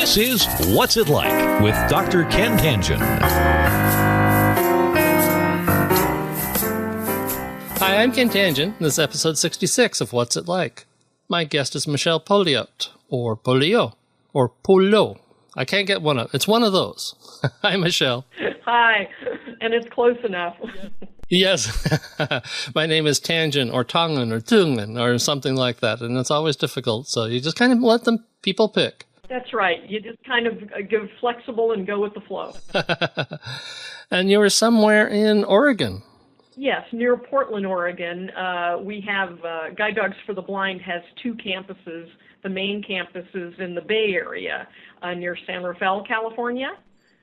This is What's It Like with Dr. Ken Tangen. Hi, I'm Ken Tangen. This is episode 66 of What's It Like. My guest is Michele Pouliot, or Pouliot, or Pouliot. I can't get one of. It's one of those. Hi, Michele. Hi, and it's close enough. Yes. My name is Tangen, or Tangen, or Tungen, or something like that, and it's always difficult, so you just kind of let them people pick. That's right. You just kind of go flexible and go with the flow. And you were somewhere in Oregon. Yes, near Portland, Oregon. We have Guide Dogs for the Blind has two campuses. The main campus is in the Bay Area near San Rafael, California.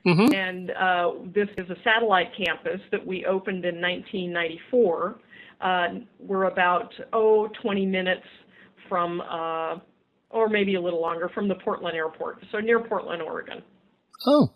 Mm-hmm. And this is a satellite campus that we opened in 1994. We're about, 20 minutes from, or maybe a little longer, from the Portland airport. So near Portland, Oregon. Oh.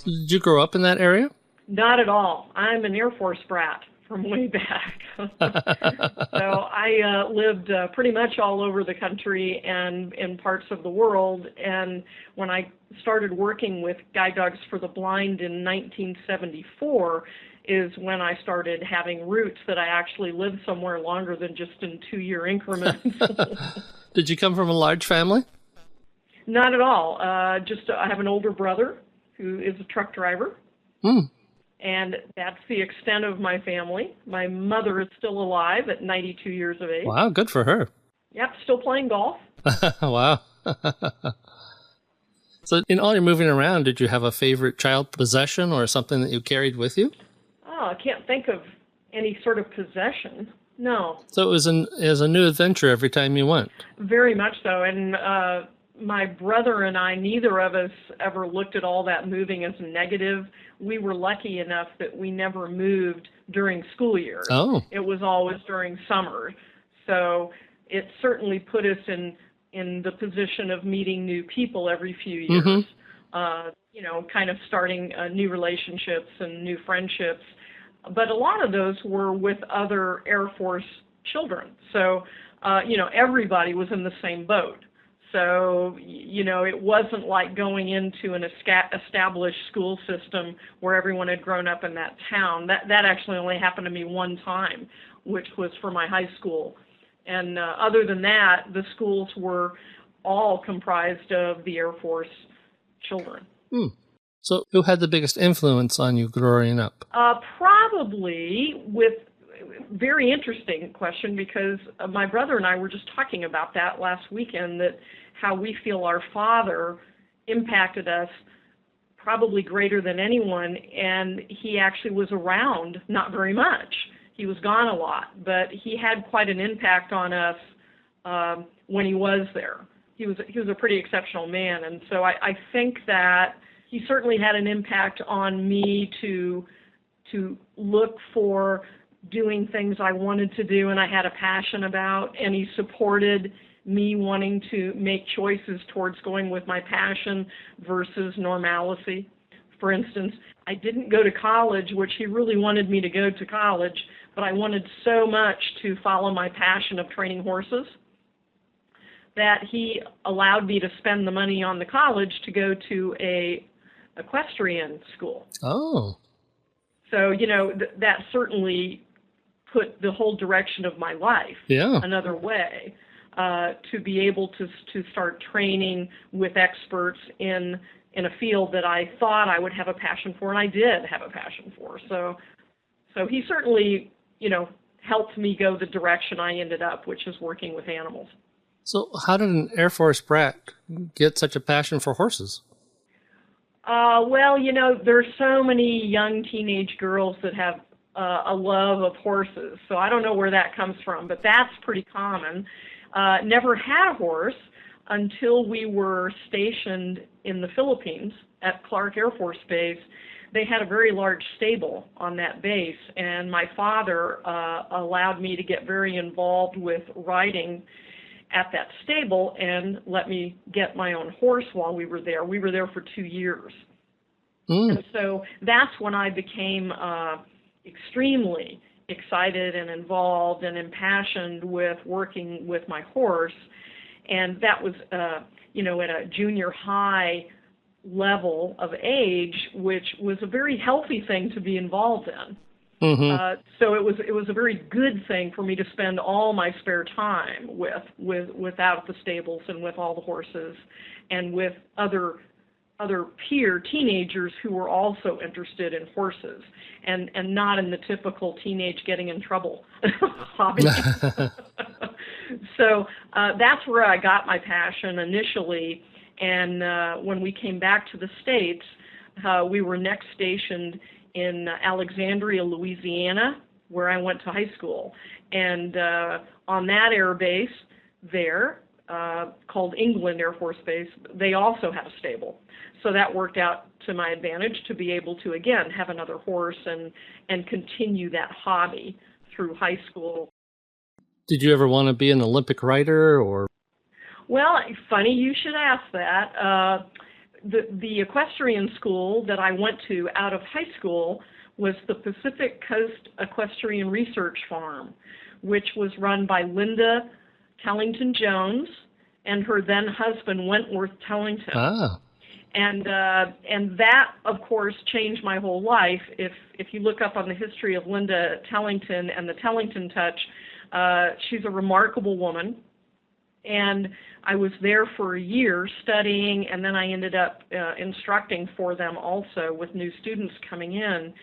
Did you grow up in that area? Not at all. I'm an Air Force brat from way back. So I lived pretty much all over the country and in parts of the world. And when I started working with Guide Dogs for the Blind in 1974 is when I started having roots that I actually lived somewhere longer than just in 2-year increments. Did you come from a large family? Not at all. I have an older brother who is a truck driver. Hmm. And that's the extent of my family. My mother is still alive at 92 years of age. Wow, good for her. Yep, still playing golf. Wow. So in all your moving around, did you have a favorite child possession or something that you carried with you? Oh, I can't think of any sort of possession. No. So it was a new adventure every time you went? Very much so. And my brother and I, neither of us ever looked at all that moving as a negative. We were lucky enough that we never moved during school years. Oh. It was always during summer. So it certainly put us in the position of meeting new people every few years. Mm-hmm. Kind of starting new relationships and new friendships. But a lot of those were with other Air Force children. So, everybody was in the same boat. So, it wasn't like going into an established school system where everyone had grown up in that town. That actually only happened to me one time, which was for my high school. And other than that, the schools were all comprised of the Air Force children. Hmm. So who had the biggest influence on you growing up? Probably very interesting question, because my brother and I were just talking about that last weekend, that how we feel our father impacted us probably greater than anyone, and he actually was around not very much. He was gone a lot, but he had quite an impact on us when he was there. He was a pretty exceptional man, and so I think that he certainly had an impact on me to look for doing things I wanted to do and I had a passion about, and he supported me wanting to make choices towards going with my passion versus normalcy. For instance, I didn't go to college, which he really wanted me to go to college, but I wanted so much to follow my passion of training horses that he allowed me to spend the money on the college to go to a equestrian school. Oh. So, that certainly put the whole direction of my life another way, to be able to start training with experts in a field that I thought I would have a passion for, and I did have a passion for. So he certainly, helped me go the direction I ended up, which is working with animals. So how did an Air Force brat get such a passion for horses? Well, there's so many young teenage girls that have a love of horses, so I don't know where that comes from, but that's pretty common. Never had a horse until we were stationed in the Philippines at Clark Air Force Base. They had a very large stable on that base, and my father allowed me to get very involved with riding at that stable and let me get my own horse while we were there. We were there for 2 years. And so that's when I became extremely excited and involved and impassioned with working with my horse. And that was at a junior high level of age, which was a very healthy thing to be involved in. So it was a very good thing for me to spend all my spare time without the stables and with all the horses and with other peer teenagers who were also interested in horses and not in the typical teenage getting in trouble hobby. So that's where I got my passion initially. And when we came back to the States, we were next stationed in Alexandria, Louisiana, where I went to high school. And on that air base there, called England Air Force Base, they also had a stable. So that worked out to my advantage to be able to, again, have another horse and continue that hobby through high school. Did you ever want to be an Olympic rider or? Well, funny you should ask that. The equestrian school that I went to out of high school was the Pacific Coast Equestrian Research Farm, which was run by Linda Tellington Jones and her then husband Wentworth Tellington. Ah. And that, of course, changed my whole life. If you look up on the history of Linda Tellington and the Tellington Touch, she's a remarkable woman. And I was there for a year studying, and then I ended up instructing for them also with new students coming in.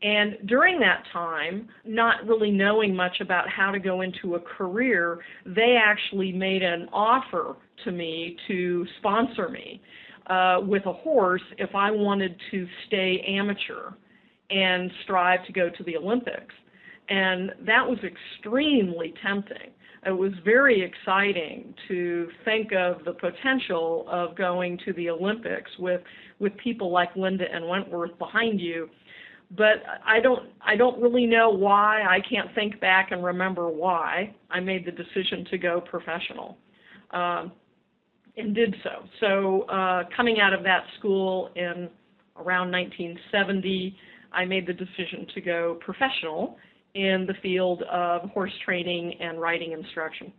And during that time, not really knowing much about how to go into a career, they actually made an offer to me to sponsor me with a horse if I wanted to stay amateur and strive to go to the Olympics. And that was extremely tempting. It was very exciting to think of the potential of going to the Olympics with people like Linda and Wentworth behind you. But I don't really know why. I can't think back and remember why I made the decision to go professional, and did so. So coming out of that school in around 1970, I made the decision to go professional in the field of horse training and riding instruction.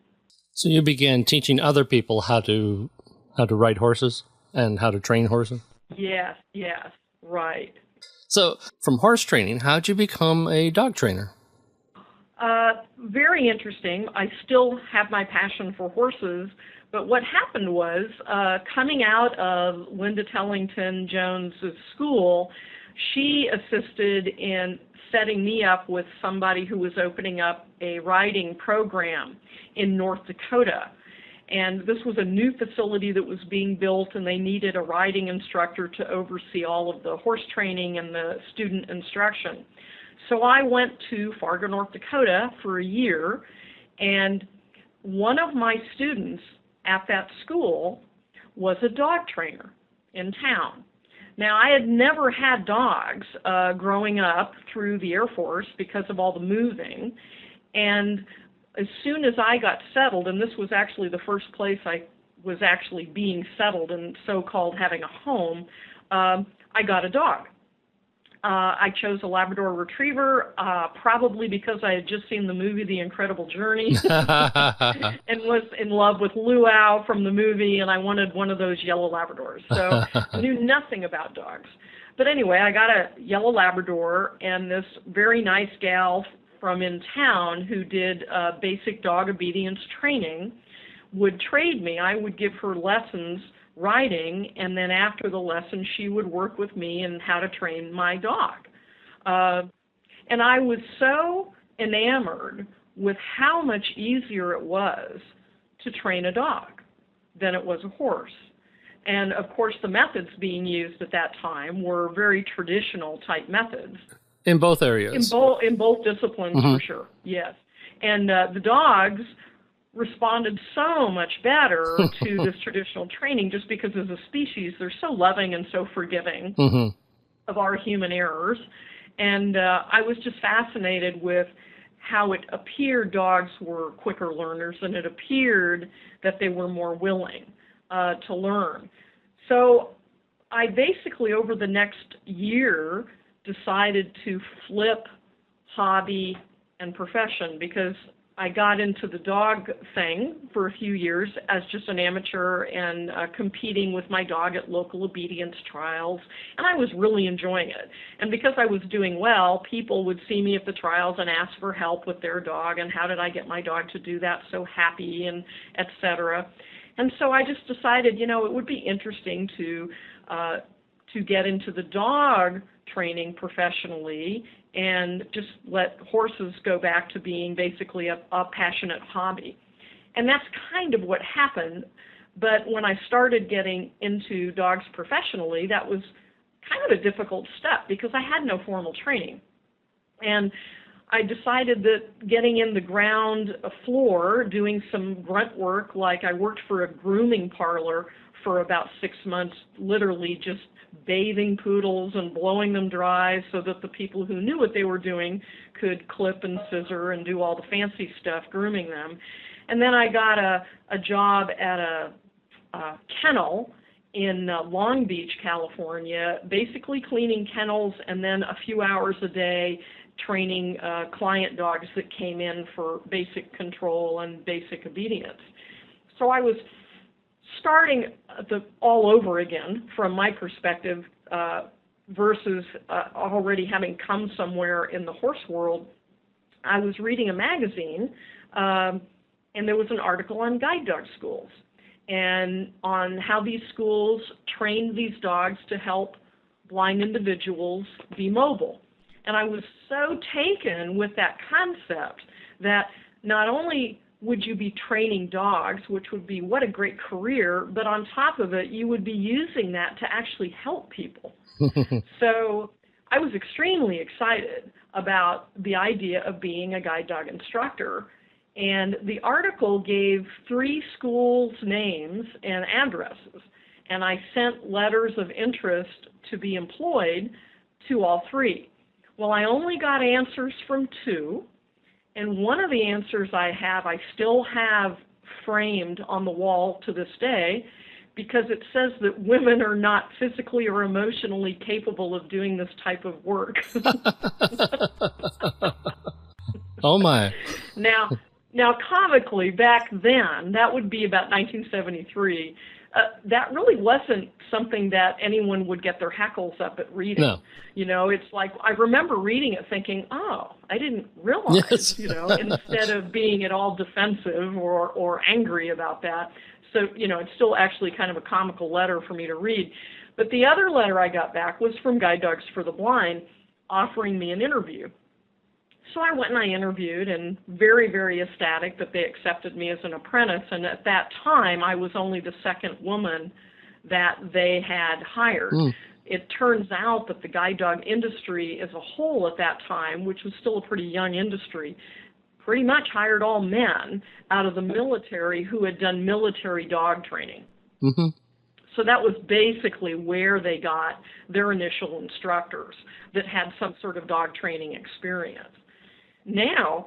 So you began teaching other people how to ride horses and how to train horses? Yes, right. So from horse training, how'd you become a dog trainer? Very interesting. I still have my passion for horses, but what happened was coming out of Linda Tellington Jones's school, she assisted in setting me up with somebody who was opening up a riding program in North Dakota. And this was a new facility that was being built, and they needed a riding instructor to oversee all of the horse training and the student instruction. So I went to Fargo, North Dakota for a year, and one of my students at that school was a dog trainer in town. Now, I had never had dogs growing up through the Air Force because of all the moving, and as soon as I got settled, and this was actually the first place I was actually being settled and so-called having a home, I got a dog. I chose a Labrador Retriever, probably because I had just seen the movie The Incredible Journey and was in love with Luau from the movie, and I wanted one of those yellow Labradors. So I knew nothing about dogs. But anyway, I got a yellow Labrador, and this very nice gal from in town who did basic dog obedience training would trade me. I would give her lessons riding, and then after the lesson she would work with me in how to train my dog. And I was so enamored with how much easier it was to train a dog than it was a horse. And of course the methods being used at that time were very traditional type methods. In both areas? In both disciplines, for sure, yes. And the dogs responded so much better to this traditional training just because as a species they're so loving and so forgiving of our human errors. And I was just fascinated with how it appeared dogs were quicker learners, and it appeared that they were more willing to learn. So I basically, over the next year, decided to flip hobby and profession because I got into the dog thing for a few years as just an amateur and competing with my dog at local obedience trials, and I was really enjoying it. And because I was doing well, people would see me at the trials and ask for help with their dog, and how did I get my dog to do that so happy, and et cetera. And so I just decided, it would be interesting to get into the dog training professionally and just let horses go back to being basically a passionate hobby. And that's kind of what happened. But when I started getting into dogs professionally, that was kind of a difficult step because I had no formal training. And I decided that getting in the ground floor, doing some grunt work, like I worked for a grooming parlor for about 6 months, literally just bathing poodles and blowing them dry so that the people who knew what they were doing could clip and scissor and do all the fancy stuff grooming them. And then I got a job at a kennel in Long Beach, California, basically cleaning kennels and then a few hours a day training client dogs that came in for basic control and basic obedience. So I was starting all over again from my perspective versus already having come somewhere in the horse world. I was reading a magazine and there was an article on guide dog schools and on how these schools trained these dogs to help blind individuals be mobile. And I was so taken with that concept that not only would you be training dogs, which would be what a great career, but on top of it, you would be using that to actually help people. So I was extremely excited about the idea of being a guide dog instructor. And the article gave 3 schools' names and addresses. And I sent letters of interest to be employed to all 3. Well, I only got answers from 2. And one of the answers I still have framed on the wall to this day because it says that women are not physically or emotionally capable of doing this type of work. Oh, my. Now, comically, back then, that would be about 1973, that really wasn't something that anyone would get their hackles up at reading. No. It's like, I remember reading it thinking, oh, I didn't realize, yes. Instead of being at all defensive or angry about that. So, it's still actually kind of a comical letter for me to read. But the other letter I got back was from Guide Dogs for the Blind offering me an interview. So I went and I interviewed, and very, very ecstatic that they accepted me as an apprentice. And at that time, I was only the second woman that they had hired. It turns out that the guide dog industry as a whole at that time, which was still a pretty young industry, pretty much hired all men out of the military who had done military dog training. Mm-hmm. So that was basically where they got their initial instructors that had some sort of dog training experience. Now,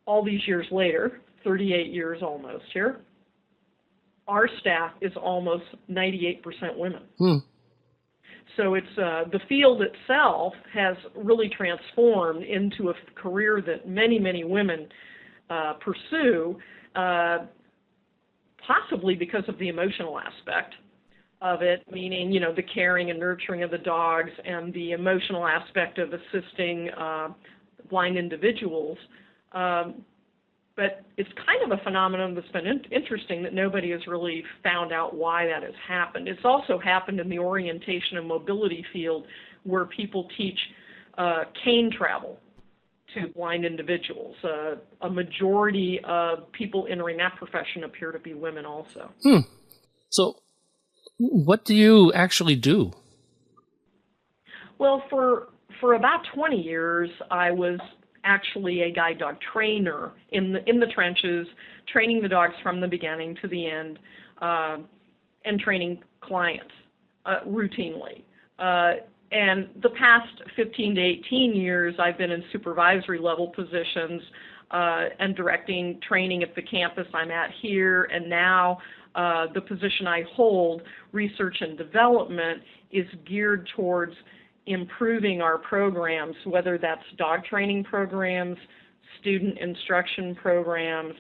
all these years later, 38 years almost here, our staff is almost 98% women. So it's the field itself has really transformed into a career that many, many women pursue, possibly because of the emotional aspect of it, meaning, the caring and nurturing of the dogs and the emotional aspect of assisting blind individuals. But it's kind of a phenomenon that's been interesting that nobody has really found out why that has happened. It's also happened in the orientation and mobility field where people teach cane travel to blind individuals. A majority of people entering that profession appear to be women also. So what do you actually do? Well, for about 20 years, I was actually a guide dog trainer in the trenches, training the dogs from the beginning to the end, and training clients routinely. And the past 15 to 18 years, I've been in supervisory level positions and directing training at the campus I'm at here, and now the position I hold, research and development, is geared towards improving our programs, whether that's dog training programs, student instruction programs.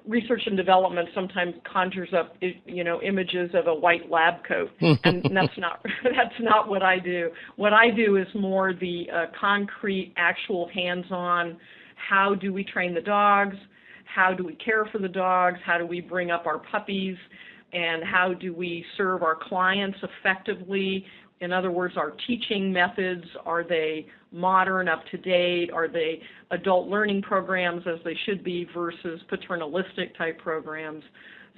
Research and development sometimes conjures up, images of a white lab coat, and that's not what I do. What I do is more the concrete, actual, hands-on. How do we train the dogs? How do we care for the dogs? How do we bring up our puppies? And how do we serve our clients effectively? In other words, our teaching methods, are they modern, up-to-date? Are they adult learning programs as they should be versus paternalistic type programs?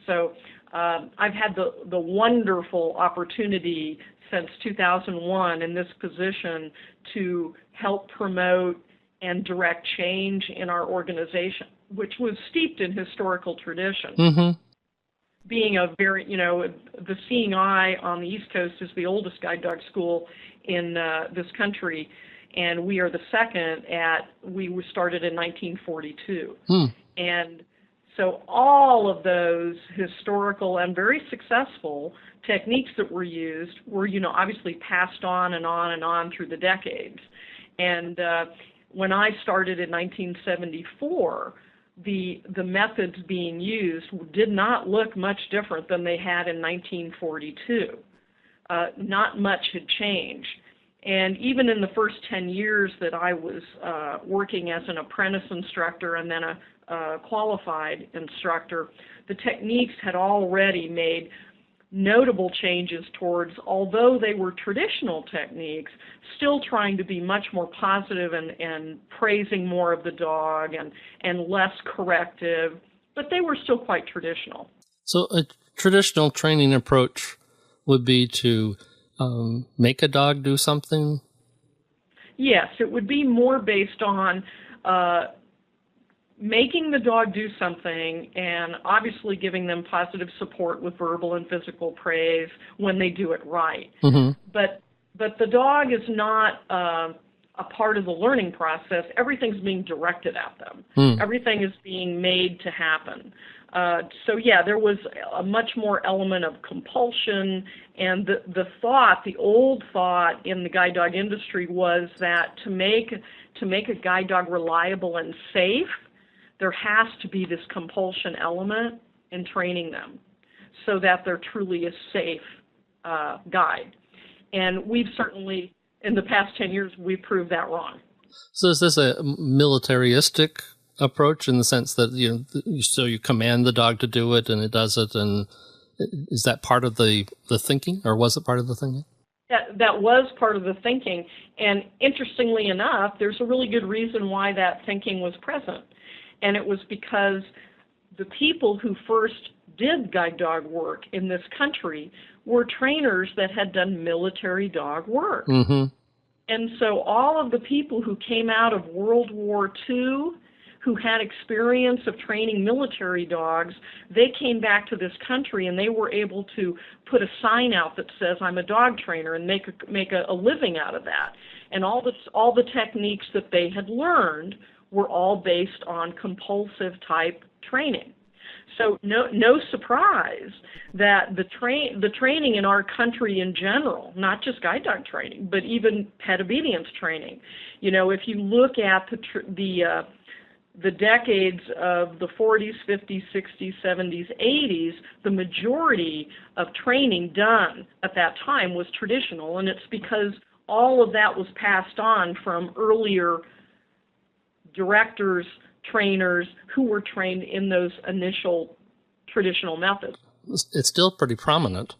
So I've had the wonderful opportunity since 2001 in this position to help promote and direct change in our organization, which was steeped in historical tradition. Mm-hmm. Being a very, the Seeing Eye on the East Coast is the oldest guide dog school in this country, and we are the second we were started in 1942. And so all of those historical and very successful techniques that were used were, obviously passed on and on and on through the decades. And when I started in 1974, the methods being used did not look much different than they had in 1942. Not much had changed. And even in the first 10 years that I was working as an apprentice instructor and then a qualified instructor, the techniques had already made notable changes towards, although they were traditional techniques, still trying to be much more positive and praising more of the dog and less corrective, but they were still quite traditional. So a traditional training approach would be to make a dog do something? Yes, it would be more based on making the dog do something and obviously giving them positive support with verbal and physical praise when they do it right. Mm-hmm. But the dog is not a part of the learning process. Everything's being directed at them. Everything is being made to happen. So yeah, there was a much more element of compulsion, and the old thought in the guide dog industry was that to make a guide dog reliable and safe, there has to be this compulsion element in training them so that they're truly a safe guide. And we've certainly, in the past 10 years, we've proved that wrong. So is this a militaristic approach in the sense that, so you command the dog to do it and it does it, and is that part of the thinking, or was it part of the thinking? That was part of the thinking, and interestingly enough, there's a really good reason why that thinking was present. And it was because the people who first did guide dog work in this country were trainers that had done military dog work. Mm-hmm. And so all of the people who came out of World War II, who had experience of training military dogs, they came back to this country and they were able to put a sign out that says, "I'm a dog trainer," and make a living out of that. And all the techniques that they had learned were all based on compulsive type training. So no surprise that the training in our country in general, not just guide dog training, but even pet obedience training. If you look at the decades of the 40s, 50s, 60s, 70s, 80s, the majority of training done at that time was traditional, and it's because all of that was passed on from earlier directors, trainers who were trained in those initial traditional methods. It's still pretty prominent.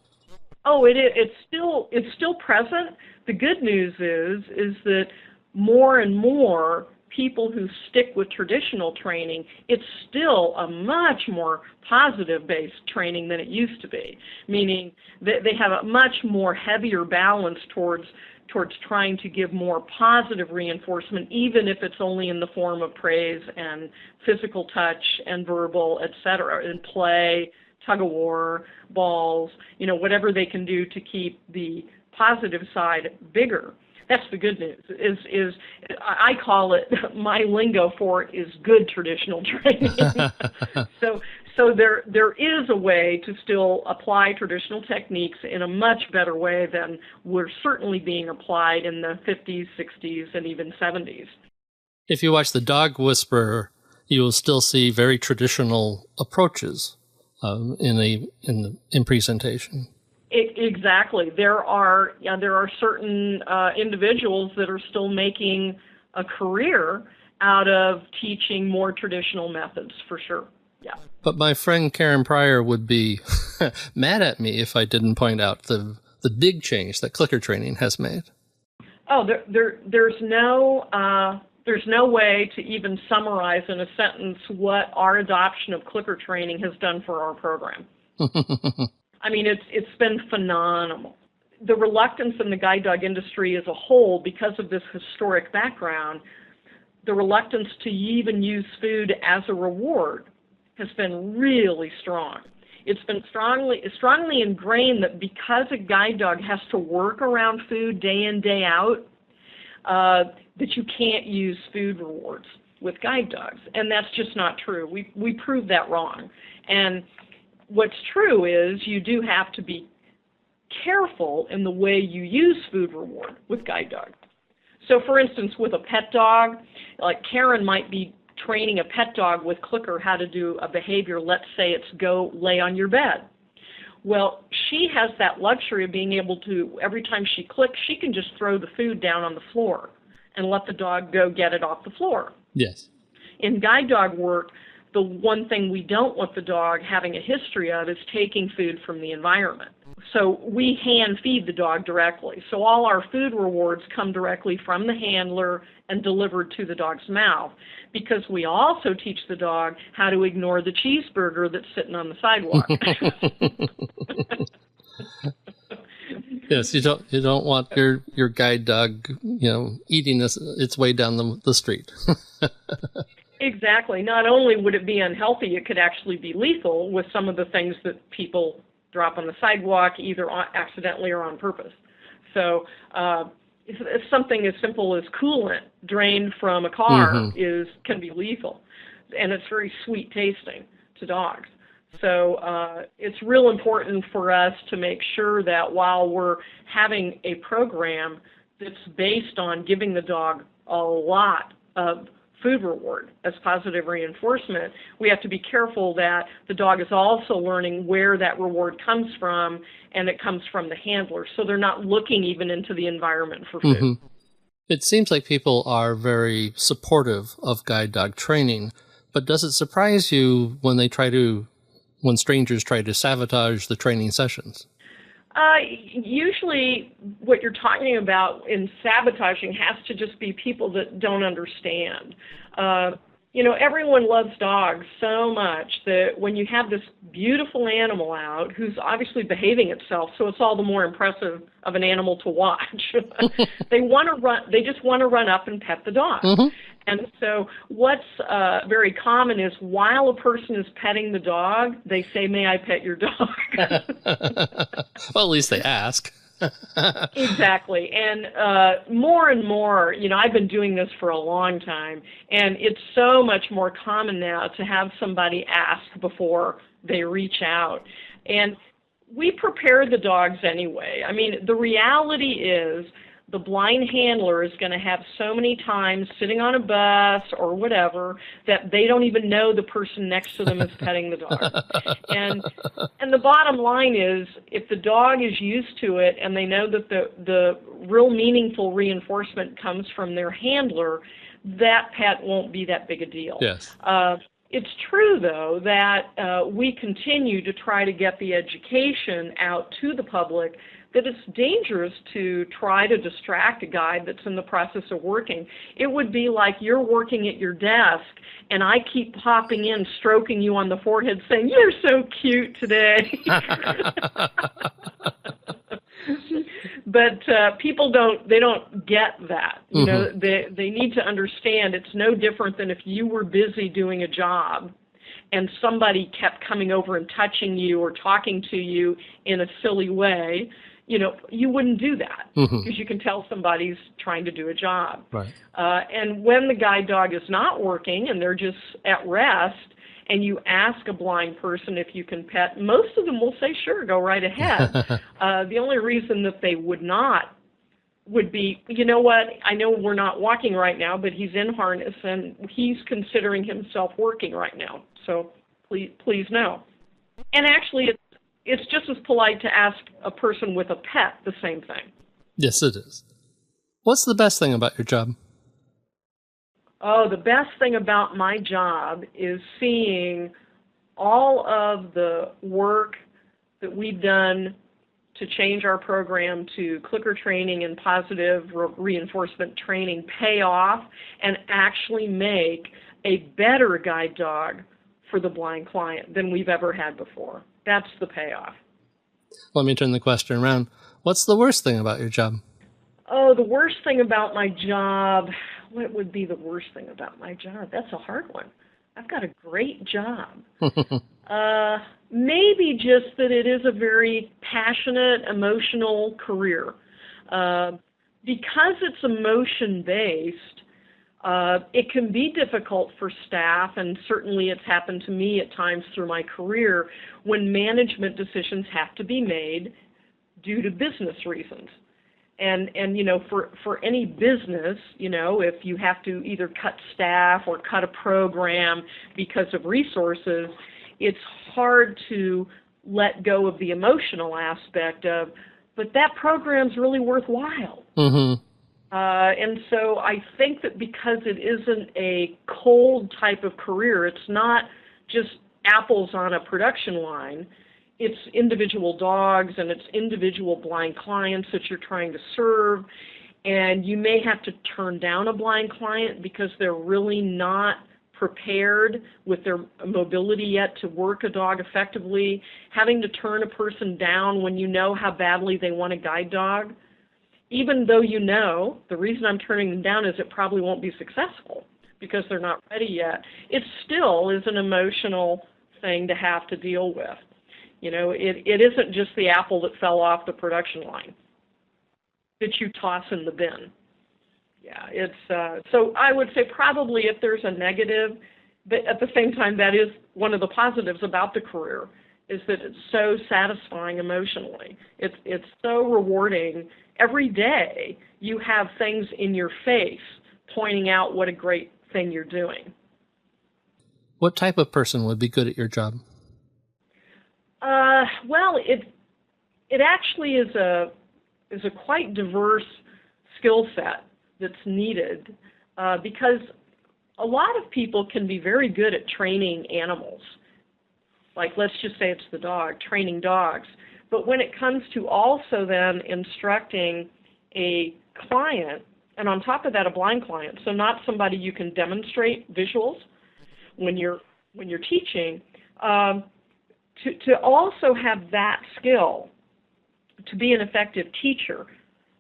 Oh, it's still present. The good news is that more and more people who stick with traditional training, it's still a much more positive-based training than it used to be, meaning that they have a much more heavier balance towards trying to give more positive reinforcement, even if it's only in the form of praise and physical touch and verbal, etc., and play, tug-of-war, balls, whatever they can do to keep the positive side bigger. That's the good news. Is I call it, my lingo for it is good traditional training. So there is a way to still apply traditional techniques in a much better way than were certainly being applied in the 50s, 60s, and even 70s. If you watch The Dog Whisperer, you will still see very traditional approaches in presentation. Exactly. There are certain individuals that are still making a career out of teaching more traditional methods, for sure. Yeah. But my friend Karen Pryor would be mad at me if I didn't point out the big change that clicker training has made. Oh, there's no way to even summarize in a sentence what our adoption of clicker training has done for our program. I mean, it's been phenomenal. The reluctance in the guide dog industry as a whole, because of this historic background, the reluctance to even use food as a reward has been really strong. It's been strongly ingrained that because a guide dog has to work around food day in, day out, that you can't use food rewards with guide dogs. And that's just not true. We proved that wrong. And what's true is you do have to be careful in the way you use food reward with guide dog. So for instance, with a pet dog, like Karen might be training a pet dog with clicker how to do a behavior, let's say it's go lay on your bed. Well, she has that luxury of being able to, every time she clicks, she can just throw the food down on the floor and let the dog go get it off the floor. Yes. In guide dog work, the one thing we don't want the dog having a history of is taking food from the environment. So we hand feed the dog directly. So all our food rewards come directly from the handler and delivered to the dog's mouth, because we also teach the dog how to ignore the cheeseburger that's sitting on the sidewalk. Yes, you don't want your guide dog, eating its way down the street. Exactly. Not only would it be unhealthy, it could actually be lethal with some of the things that people drop on the sidewalk, either accidentally or on purpose. So if something as simple as coolant drained from a car can be lethal, and it's very sweet tasting to dogs. So it's real important for us to make sure that while we're having a program that's based on giving the dog a lot of food reward as positive reinforcement, we have to be careful that the dog is also learning where that reward comes from, and it comes from the handler, so they're not looking even into the environment for food. Mm-hmm. It seems like people are very supportive of guide dog training, but does it surprise you when strangers try to sabotage the training sessions? Usually what you're talking about in sabotaging has to just be people that don't understand. Everyone loves dogs so much that when you have this beautiful animal out who's obviously behaving itself, so it's all the more impressive of an animal to watch, they just want to run up and pet the dog. Mm-hmm. And so what's very common is while a person is petting the dog, they say, "May I pet your dog?" Well, at least they ask. Exactly. And more and more, I've been doing this for a long time, and it's so much more common now to have somebody ask before they reach out. And we prepare the dogs anyway. I mean, the reality is the blind handler is going to have so many times sitting on a bus or whatever that they don't even know the person next to them is petting the dog. And the bottom line is, if the dog is used to it and they know that the real meaningful reinforcement comes from their handler, that pet won't be that big a deal. Yes. It's true, though, that we continue to try to get the education out to the public that it's dangerous to try to distract a guide that's in the process of working. It would be like you're working at your desk and I keep popping in, stroking you on the forehead, saying, "You're so cute today." But people don't get that. They need to understand it's no different than if you were busy doing a job and somebody kept coming over and touching you or talking to you in a silly way. You wouldn't do that because you can tell somebody's trying to do a job. Right. And when the guide dog is not working and they're just at rest, and you ask a blind person if you can pet, most of them will say, "Sure, go right ahead." The only reason that they would not would be, you know what, I know we're not walking right now, but he's in harness and he's considering himself working right now. So please know. And actually, it's just as polite to ask a person with a pet the same thing. Yes, it is. What's the best thing about your job? Oh, the best thing about my job is seeing all of the work that we've done to change our program to clicker training and positive reinforcement training pay off and actually make a better guide dog for the blind client than we've ever had before. That's the payoff. Let me turn the question around. What's the worst thing about your job? Oh, the worst thing about my job, what would be the worst thing about my job? That's a hard one. I've got a great job. Maybe just that it is a very passionate, emotional career. Because it's emotion-based, it can be difficult for staff, and certainly it's happened to me at times through my career, when management decisions have to be made due to business reasons. And you know, for any business, you know, if you have to either cut staff or cut a program because of resources, it's hard to let go of the emotional aspect of, but that program's really worthwhile. Mm-hmm. And so I think that because it isn't a cold type of career, it's not just apples on a production line. It's individual dogs and it's individual blind clients that you're trying to serve. And you may have to turn down a blind client because they're really not prepared with their mobility yet to work a dog effectively. Having to turn a person down when you know how badly they want a guide dog, even though you know the reason I'm turning them down is it probably won't be successful because they're not ready yet. It still is an emotional thing to have to deal with. You know, it isn't just the apple that fell off the production line that you toss in the bin. Yeah, it's so I would say probably if there's a negative, but at the same time that is one of the positives about the career is that it's so satisfying emotionally. It's so rewarding. Every day you have things in your face pointing out what a great thing you're doing. What type of person would be good at your job? Well, it actually is a quite diverse skill set that's needed because a lot of people can be very good at training animals. Like, let's just say it's the dog, training dogs. But when it comes to also then instructing a client, and on top of that a blind client, so not somebody you can demonstrate visuals when you're teaching, to also have that skill to be an effective teacher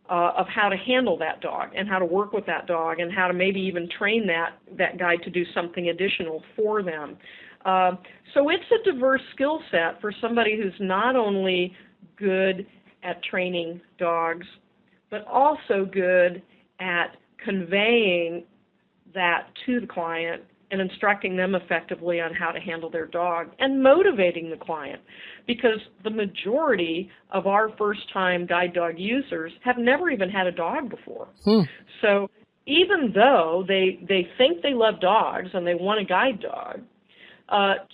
of how to handle that dog and how to work with that dog and how to maybe even train that guide to do something additional for them. So it's a diverse skill set for somebody who's not only good at training dogs, but also good at conveying that to the client and instructing them effectively on how to handle their dog and motivating the client, because the majority of our first-time guide dog users have never even had a dog before. So even though they think they love dogs and they want a guide dog,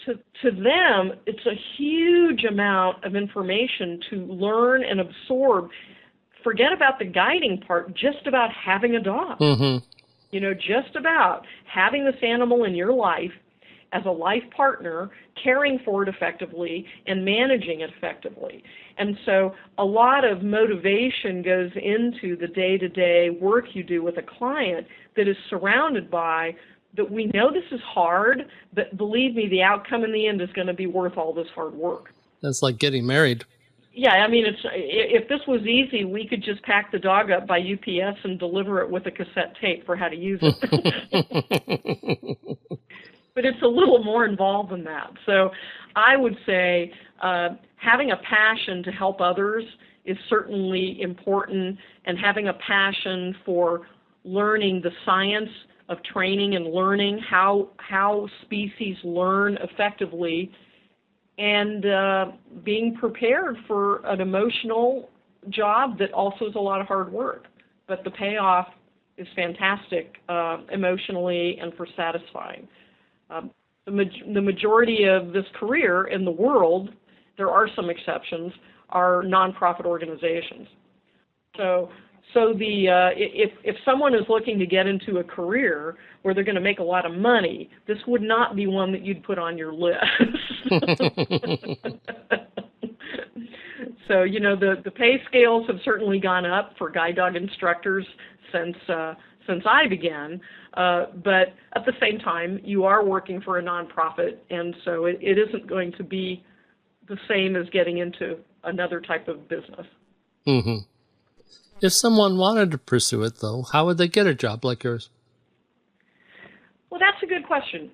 to them it's a huge amount of information to learn and absorb. Forget about the guiding part, just about having a dog. Mm-hmm. You know, just about having this animal in your life as a life partner, caring for it effectively, and managing it effectively. And so a lot of motivation goes into the day-to-day work you do with a client that is surrounded by that we know this is hard, but believe me, the outcome in the end is going to be worth all this hard work. That's like getting married. Yeah, I mean, if this was easy, we could just pack the dog up by UPS and deliver it with a cassette tape for how to use it. But it's a little more involved than that. So I would say having a passion to help others is certainly important, and having a passion for learning the science of training and learning how species learn effectively, and being prepared for an emotional job that also is a lot of hard work. but the payoff is fantastic emotionally and for satisfying. The majority of this career in the world, there are some exceptions, are nonprofit organizations. So if someone is looking to get into a career where they're going to make a lot of money, this would not be one that you'd put on your list. So, the pay scales have certainly gone up for guide dog instructors since I began, but at the same time, you are working for a nonprofit, and so it isn't going to be the same as getting into another type of business. Mm-hmm. If someone wanted to pursue it, though, how would they get a job like yours? Well, that's a good question.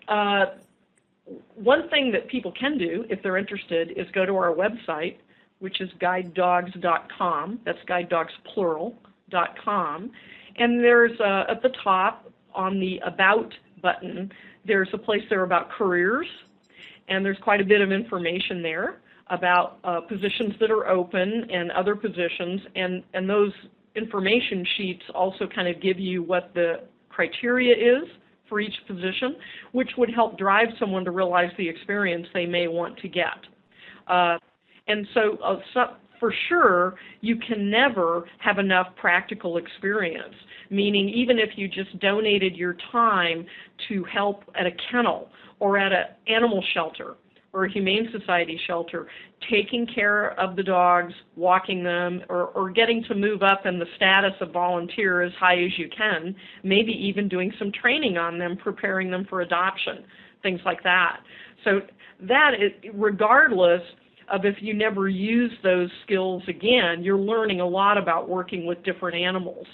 One thing that people can do, if they're interested, is go to our website, which is guidedogs.com. That's guidedogs plural.com. And there's at the top on the About button, there's a place there about careers, and there's quite a bit of information there about positions that are open and other positions, and those information sheets also kind of give you what the criteria is for each position, which would help drive someone to realize the experience they may want to get. And so for sure, you can never have enough practical experience, meaning even if you just donated your time to help at a kennel or at an animal shelter or a humane society shelter, taking care of the dogs, walking them, or getting to move up in the status of volunteer as high as you can, maybe even doing some training on them, preparing them for adoption, things like that. So that is, regardless of if you never use those skills again, you're learning a lot about working with different animals,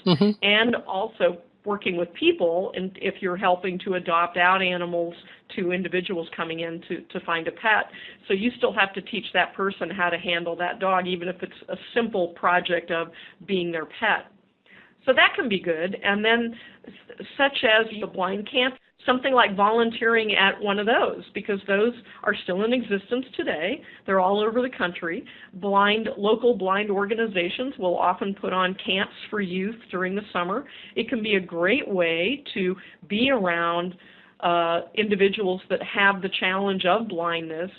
and also working with people, and if you're helping to adopt out animals to individuals coming in to find a pet. So you still have to teach that person how to handle that dog, even if it's a simple project of being their pet. So that can be good. And then such as the blind camp, something like volunteering at one of those, because those are still in existence today. They're all over the country. Local blind organizations will often put on camps for youth during the summer. It can be a great way to be around individuals that have the challenge of blindness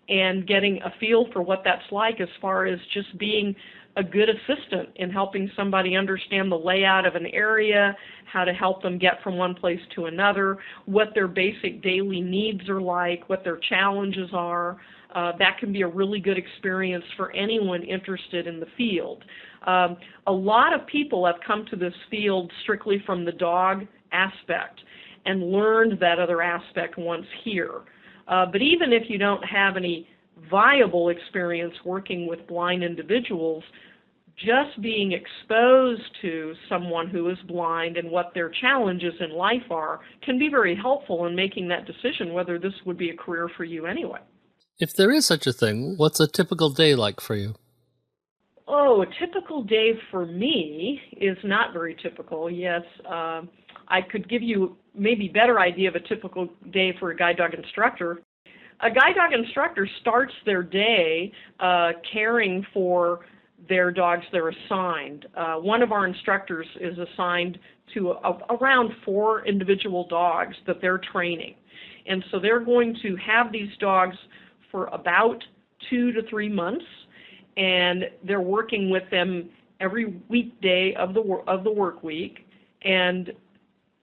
and getting a feel for what that's like as far as just being a good assistant in helping somebody understand the layout of an area, how to help them get from one place to another, what their basic daily needs are like, what their challenges are. That can be a really good experience for anyone interested in the field. A lot of people have come to this field strictly from the dog aspect and learned that other aspect once here. But even if you don't have any viable experience working with blind individuals, just being exposed to someone who is blind and what their challenges in life are can be very helpful in making that decision whether this would be a career for you anyway. If there is such a thing, what's a typical day like for you? Oh, a typical day for me is not very typical. Yes, I could give you maybe a better idea of a typical day for a guide dog instructor. A guide dog instructor starts their day caring for their dogs they're assigned. One of our instructors is assigned to around 4 individual dogs that they're training. And so they're going to have these dogs for about 2 to 3 months, and they're working with them every weekday of the work week, and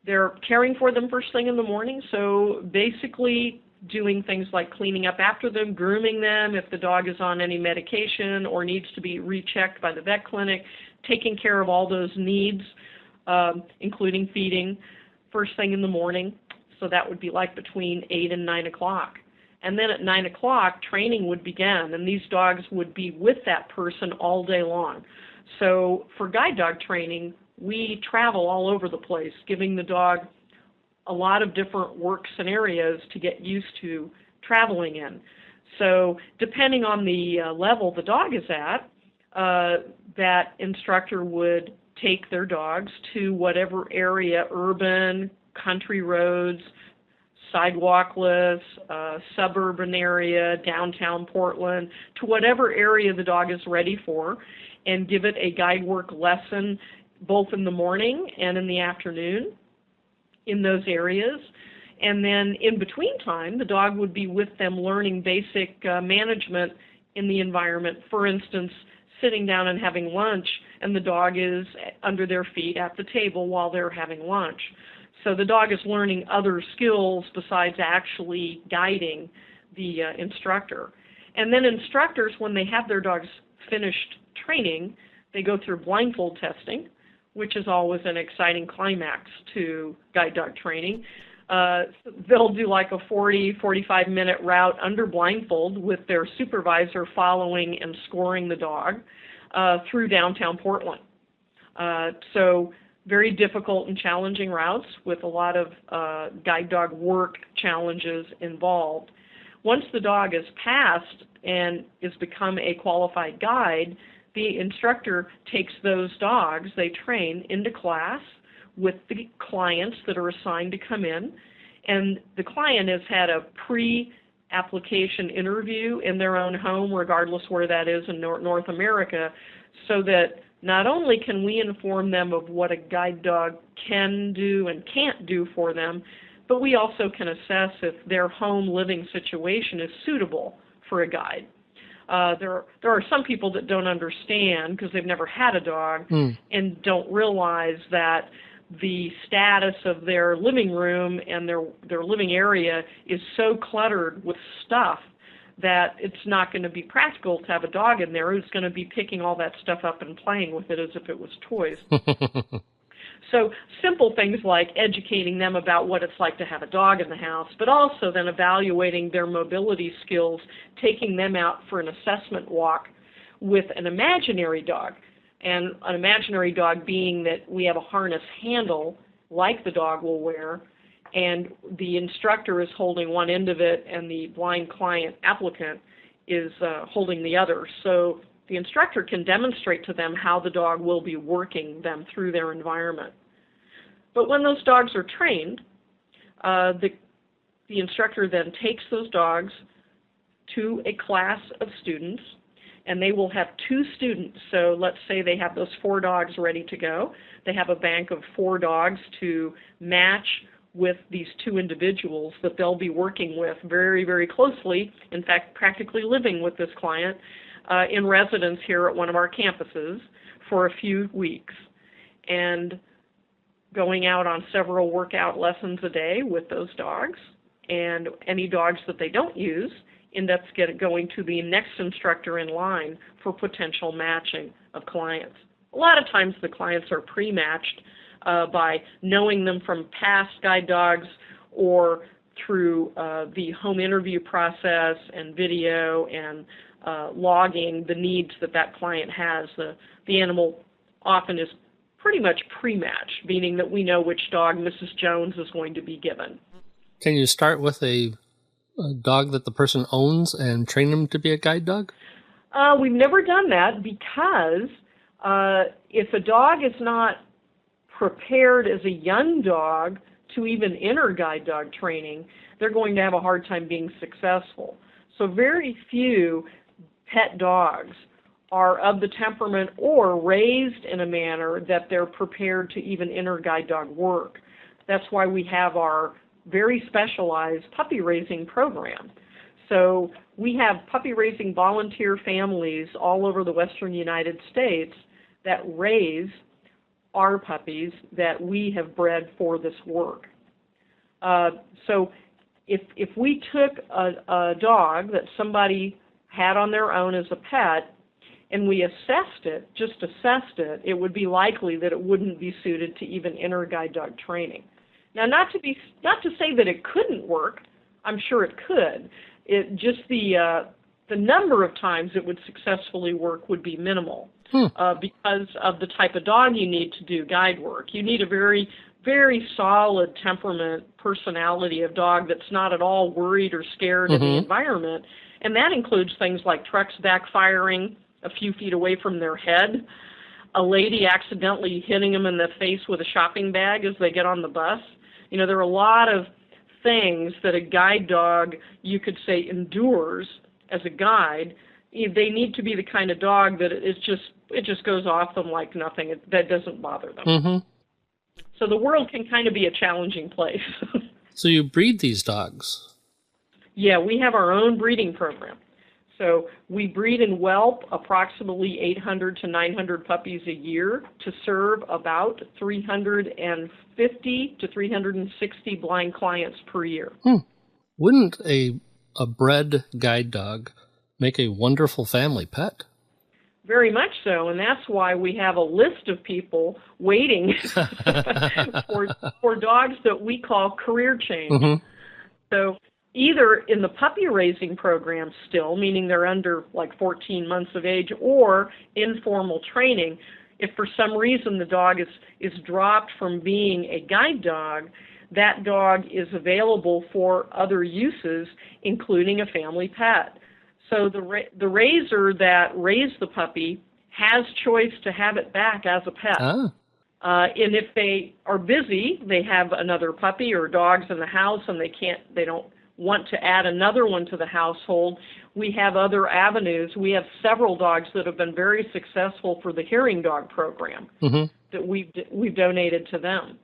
they're caring for them first thing in the morning. So basically doing things like cleaning up after them, grooming them if the dog is on any medication or needs to be rechecked by the vet clinic, taking care of all those needs, including feeding, first thing in the morning. So that would be like between 8 and 9 o'clock. And then at 9 o'clock, training would begin, and these dogs would be with that person all day long. So for guide dog training, we travel all over the place, giving the dog a lot of different work scenarios to get used to traveling in. So depending on the level the dog is at, that instructor would take their dogs to whatever area, urban, country roads, sidewalkless, suburban area, downtown Portland, to whatever area the dog is ready for, and give it a guide work lesson both in the morning and in the afternoon in those areas. And then in between time, the dog would be with them learning basic management in the environment. For instance, sitting down and having lunch, and the dog is under their feet at the table while they're having lunch. So the dog is learning other skills besides actually guiding the instructor. And then instructors, when they have their dogs finished training, they go through blindfold testing, which is always an exciting climax to guide dog training. They'll do like a 45-minute route under blindfold with their supervisor following and scoring the dog through downtown Portland. So very difficult and challenging routes with a lot of guide dog work challenges involved. Once the dog is passed and has become a qualified guide, the instructor takes those dogs they train into class with the clients that are assigned to come in, and the client has had a pre-application interview in their own home, regardless where that is in North America, so that not only can we inform them of what a guide dog can do and can't do for them, but we also can assess if their home living situation is suitable for a guide. There are some people that don't understand because they've never had a dog and don't realize that the status of their living room and their living area is so cluttered with stuff that it's not going to be practical to have a dog in there who's going to be picking all that stuff up and playing with it as if it was toys. So simple things like educating them about what it's like to have a dog in the house, but also then evaluating their mobility skills, taking them out for an assessment walk with an imaginary dog. And an imaginary dog being that we have a harness handle like the dog will wear, and the instructor is holding one end of it and the blind client applicant is holding the other. So the instructor can demonstrate to them how the dog will be working them through their environment. But when those dogs are trained, the instructor then takes those dogs to a class of students, and they will have 2 students. So let's say they have those 4 dogs ready to go. They have a bank of 4 dogs to match with these 2 individuals that they'll be working with very, very closely, in fact, practically living with this client in residence here at one of our campuses for a few weeks, and going out on several workout lessons a day with those dogs. And any dogs that they don't use end up going to the next instructor in line for potential matching of clients. A lot of times the clients are pre-matched by knowing them from past guide dogs or through the home interview process and video and logging the needs that client has. The animal often is pretty much pre-matched, meaning that we know which dog Mrs. Jones is going to be given. Can you start with a dog that the person owns and train them to be a guide dog? We've never done that because if a dog is not prepared as a young dog to even enter guide dog training, they're going to have a hard time being successful. So very few pet dogs are of the temperament or raised in a manner that they're prepared to even enter guide dog work. That's why we have our very specialized puppy raising program. So we have puppy raising volunteer families all over the western United States that raise our puppies that we have bred for this work. So if we took a dog that somebody had on their own as a pet and we just assessed it, it would be likely that it wouldn't be suited to even enter guide dog training. Now, not to say that it couldn't work. I'm sure it could. The number of times it would successfully work would be minimal because of the type of dog you need to do guide work. You need a very, very solid temperament, personality of dog that's not at all worried or scared of the environment, and that includes things like trucks backfiring a few feet away from their head, a lady accidentally hitting them in the face with a shopping bag as they get on the bus. You know, there are a lot of things that a guide dog, you could say, endures as a guide they need to be the kind of dog that it just goes off them like nothing. That doesn't bother them. Mm-hmm. So the world can kind of be a challenging place. So you breed these dogs? Yeah, we have our own breeding program. So we breed and whelp approximately 800 to 900 puppies a year to serve about 350 to 360 blind clients per year. Wouldn't a bred guide dog make a wonderful family pet? Very much so, and that's why we have a list of people waiting for dogs that we call career change. Mm-hmm. So either in the puppy raising program still, meaning they're under like 14 months of age, or informal training, if for some reason the dog is dropped from being a guide dog, that dog is available for other uses, including a family pet. So the raiser that raised the puppy has choice to have it back as a pet. Ah. And if they are busy, they have another puppy or dogs in the house, and they don't want to add another one to the household, we have other avenues. We have several dogs that have been very successful for the hearing dog program that we've donated to them.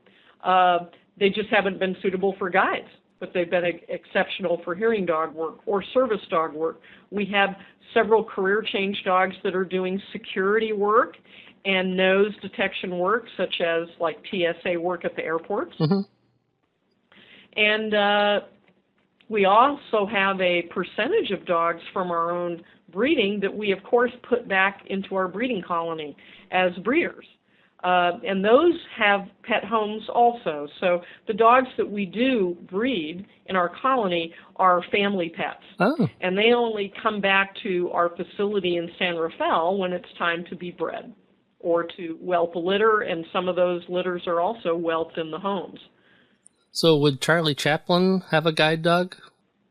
They just haven't been suitable for guides, but they've been exceptional for hearing dog work or service dog work. We have several career change dogs that are doing security work and nose detection work, such as like TSA work at the airports. And we also have a percentage of dogs from our own breeding that we, of course, put back into our breeding colony as breeders. And those have pet homes also. So the dogs that we do breed in our colony are family pets. Oh. And they only come back to our facility in San Rafael when it's time to be bred or to whelp a litter, and some of those litters are also whelped in the homes. So would Charlie Chaplin have a guide dog?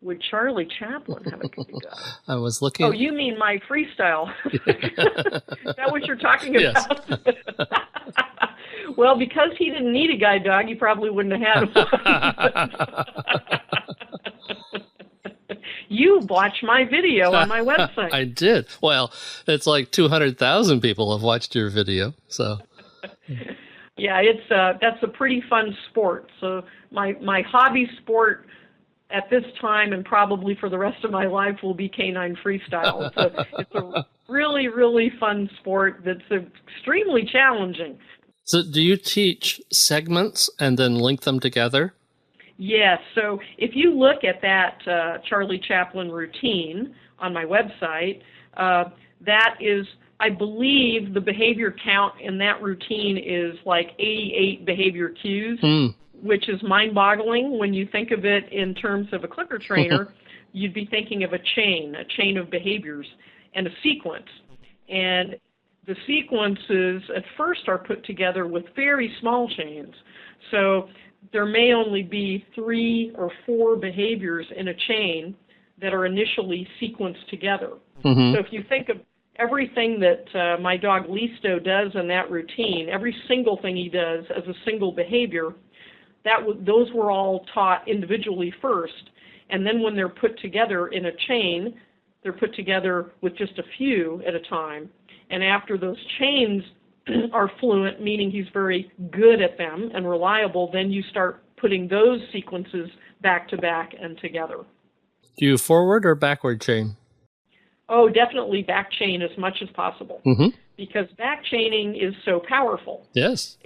Would Charlie Chaplin have a guide dog? I was looking. Oh, you mean my freestyle? Is that what you're talking about? Yes. Well, because he didn't need a guide dog, he probably wouldn't have had one. You watched my video on my website. I did. Well, it's like 200,000 people have watched your video, so. Yeah, that's a pretty fun sport. So my hobby sport at this time and probably for the rest of my life will be canine freestyle. It's a really, really fun sport that's extremely challenging. So do you teach segments and then link them together? Yes. So if you look at that Charlie Chaplin routine on my website, that is, I believe the behavior count in that routine is like 88 behavior cues. Which is mind-boggling when you think of it in terms of a clicker trainer. You'd be thinking of a chain of behaviors, and a sequence. And the sequences at first are put together with very small chains. So there may only be 3 or 4 behaviors in a chain that are initially sequenced together. So if you think of everything that my dog Listo does in that routine, every single thing he does as a single behavior, those were all taught individually first, and then when they're put together in a chain, they're put together with just a few at a time. And after those chains are fluent, meaning he's very good at them and reliable, then you start putting those sequences back to back and together. Do you forward or backward chain? Oh, definitely back chain as much as possible, because back chaining is so powerful. Yes.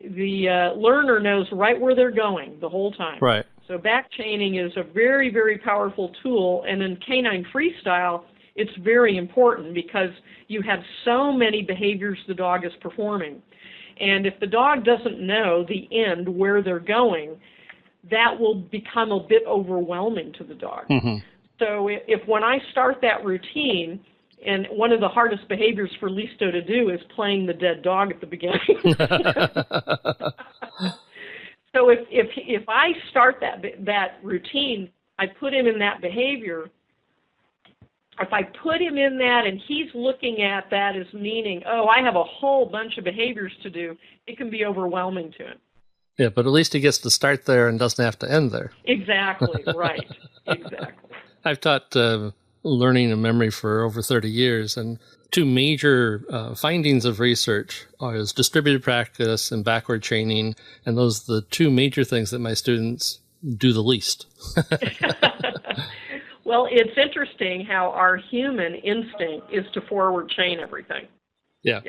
The learner knows right where they're going the whole time. Right. So back chaining is a very, very powerful tool, and in canine freestyle, it's very important because you have so many behaviors the dog is performing. And if the dog doesn't know the end, where they're going, that will become a bit overwhelming to the dog. So if when I start that routine, and one of the hardest behaviors for Listo to do is playing the dead dog at the beginning. So if I start that routine, I put him in that behavior. If I put him in that and he's looking at that as meaning, oh, I have a whole bunch of behaviors to do, it can be overwhelming to him. Yeah, but at least he gets to start there and doesn't have to end there. Exactly, right. Exactly. I've taught learning and memory for over 30 years. And two major findings of research is distributed practice and backward training. And those are the two major things that my students do the least. Well, it's interesting how our human instinct is to forward chain everything. Yeah.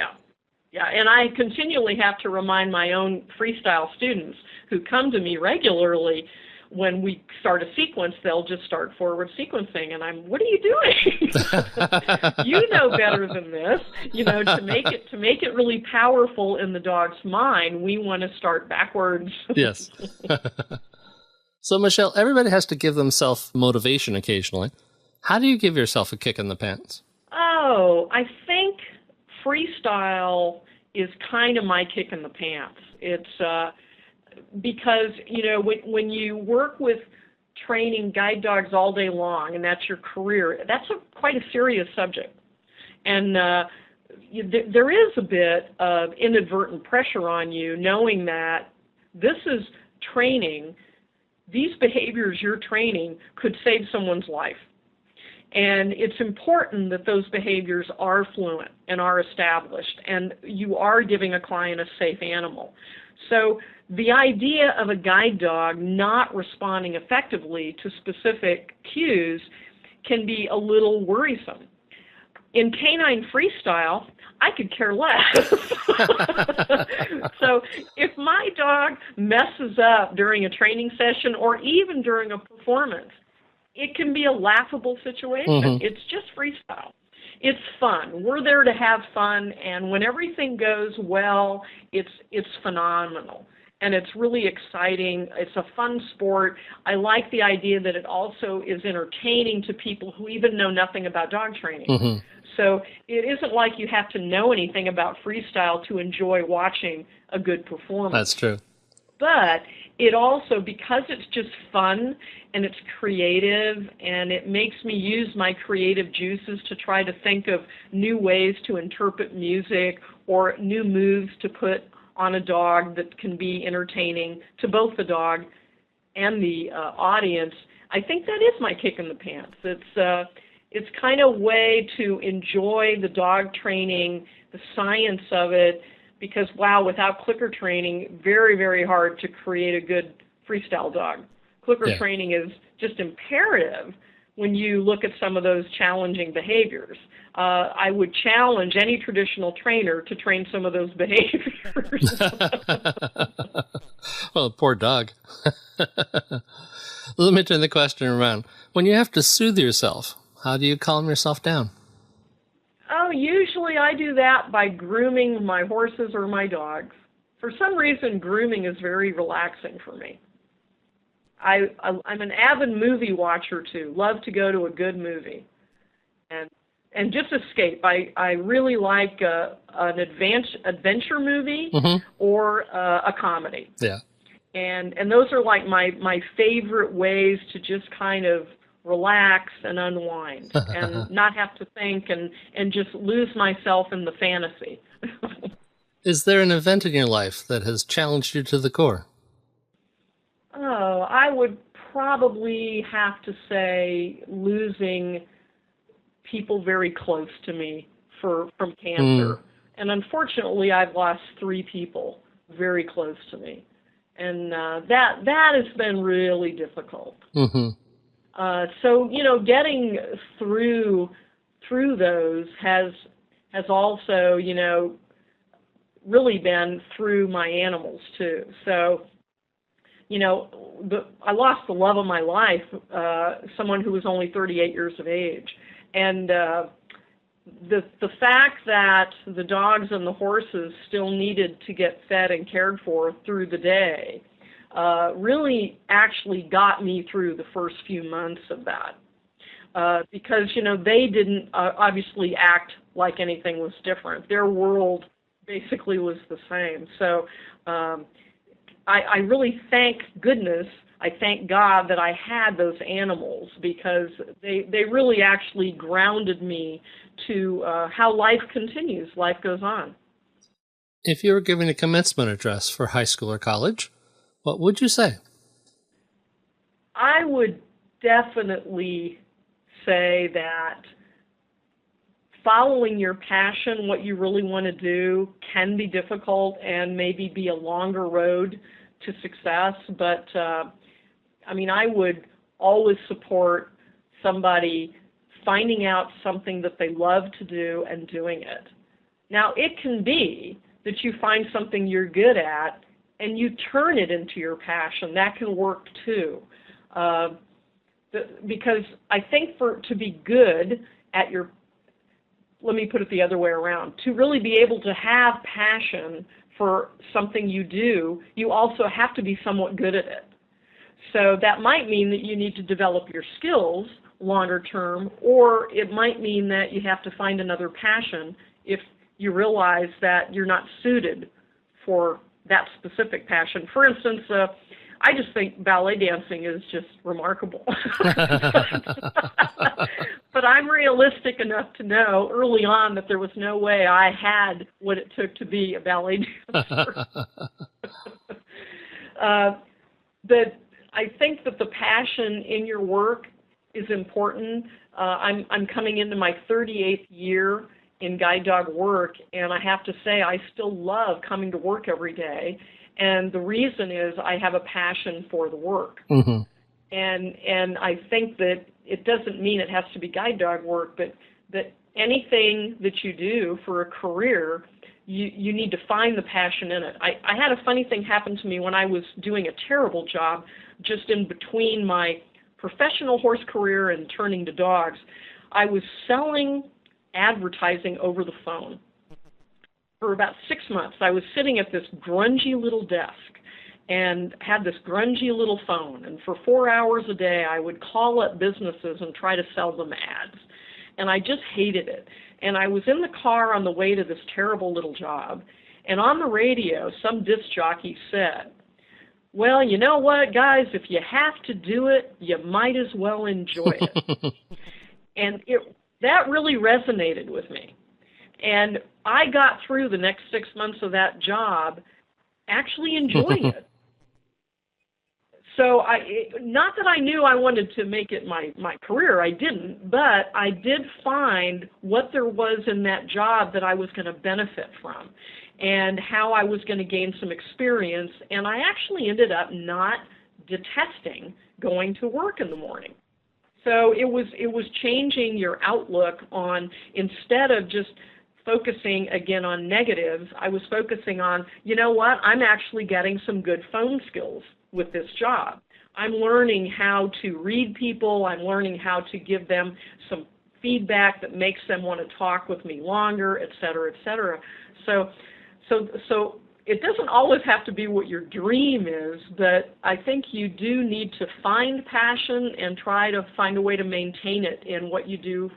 Yeah, and I continually have to remind my own freestyle students who come to me regularly, when we start a sequence, they'll just start forward sequencing, and what are you doing? You know better than this. To make it really powerful in the dog's mind, we want to start backwards. Yes. So, Michele, everybody has to give themselves motivation occasionally. How do you give yourself a kick in the pants? Oh, I think freestyle is kind of my kick in the pants. It's because, when you work with training guide dogs all day long and that's your career, that's quite a serious subject. And there is a bit of inadvertent pressure on you knowing that this is training. These behaviors you're training could save someone's life. And it's important that those behaviors are fluent and are established, and you are giving a client a safe animal. So the idea of a guide dog not responding effectively to specific cues can be a little worrisome. In canine freestyle, I could care less. So if my dog messes up during a training session or even during a performance, it can be a laughable situation. Mm-hmm. It's just freestyle. It's fun. We're there to have fun, and when everything goes well, it's phenomenal. And it's really exciting. It's a fun sport. I like the idea that it also is entertaining to people who even know nothing about dog training. Mm-hmm. So it isn't like you have to know anything about freestyle to enjoy watching a good performance. That's true. But it also, because it's just fun and it's creative, and it makes me use my creative juices to try to think of new ways to interpret music or new moves to put on a dog that can be entertaining to both the dog and the audience, I think that is my kick in the pants. It's kind of a way to enjoy the dog training, the science of it, because, wow, without clicker training, very, very hard to create a good freestyle dog. Clicker training is just imperative when you look at some of those challenging behaviors. I would challenge any traditional trainer to train some of those behaviors. Well, poor dog. Let me turn the question around. When you have to soothe yourself, how do you calm yourself down? Oh, usually I do that by grooming my horses or my dogs. For some reason, grooming is very relaxing for me. I'm an avid movie watcher, too. Love to go to a good movie and just escape. I really like an adventure movie or a comedy. Yeah. And those are like my favorite ways to just kind of relax and unwind and not have to think and just lose myself in the fantasy. Is there an event in your life that has challenged you to the core? Oh, I would probably have to say losing people very close to me from cancer. And unfortunately, I've lost 3 people very close to me. And that has been really difficult. Mm-hmm. So, getting through those has also, really been through my animals too. So, I lost the love of my life, someone who was only 38 years of age. And the fact that the dogs and the horses still needed to get fed and cared for through the day really actually got me through the first few months of that. Because, they didn't obviously act like anything was different. Their world basically was the same. So I really thank goodness, I thank God that I had those animals, because they really actually grounded me to how life continues, life goes on. If you were giving a commencement address for high school or college, what would you say? I would definitely say that following your passion, what you really want to do, can be difficult and maybe be a longer road to success. But, I would always support somebody finding out something that they love to do and doing it. Now, it can be that you find something you're good at and you turn it into your passion. That can work too. Because I think to be good at let me put it the other way around, to really be able to have passion for something you do, you also have to be somewhat good at it. So that might mean that you need to develop your skills longer term, or it might mean that you have to find another passion if you realize that you're not suited for that specific passion. For instance, I just think ballet dancing is just remarkable. But I'm realistic enough to know early on that there was no way I had what it took to be a ballet dancer. But I think that the passion in your work is important. I'm coming into my 38th year in guide dog work, and I have to say I still love coming to work every day. And the reason is I have a passion for the work. Mm-hmm. And I think that it doesn't mean it has to be guide dog work, but that anything that you do for a career, you need to find the passion in it. I had a funny thing happen to me when I was doing a terrible job just in between my professional horse career and turning to dogs. I was selling advertising over the phone. For about 6 months, I was sitting at this grungy little desk and had this grungy little phone. And for 4 hours a day, I would call up businesses and try to sell them ads. And I just hated it. And I was in the car on the way to this terrible little job. And on the radio, some disc jockey said, "Well, you know what, guys, if you have to do it, you might as well enjoy it." And that really resonated with me. And I got through the next 6 months of that job actually enjoying it. So not that I knew I wanted to make it my career, I didn't, but I did find what there was in that job that I was going to benefit from and how I was going to gain some experience, and I actually ended up not detesting going to work in the morning. So it was changing your outlook on, instead of just focusing again on negatives, I was focusing on, you know what, I'm actually getting some good phone skills with this job. I'm learning how to read people. I'm learning how to give them some feedback that makes them want to talk with me longer, et cetera, et cetera. So it doesn't always have to be what your dream is, but I think you do need to find passion and try to find a way to maintain it in what you do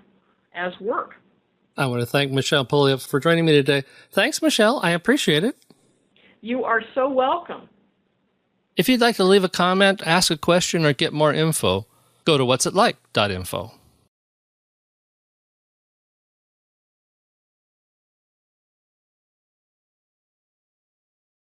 as work. I want to thank Michele Pouliot for joining me today. Thanks, Michele. I appreciate it. You are so welcome. If you'd like to leave a comment, ask a question, or get more info, go to whatsitlike.info.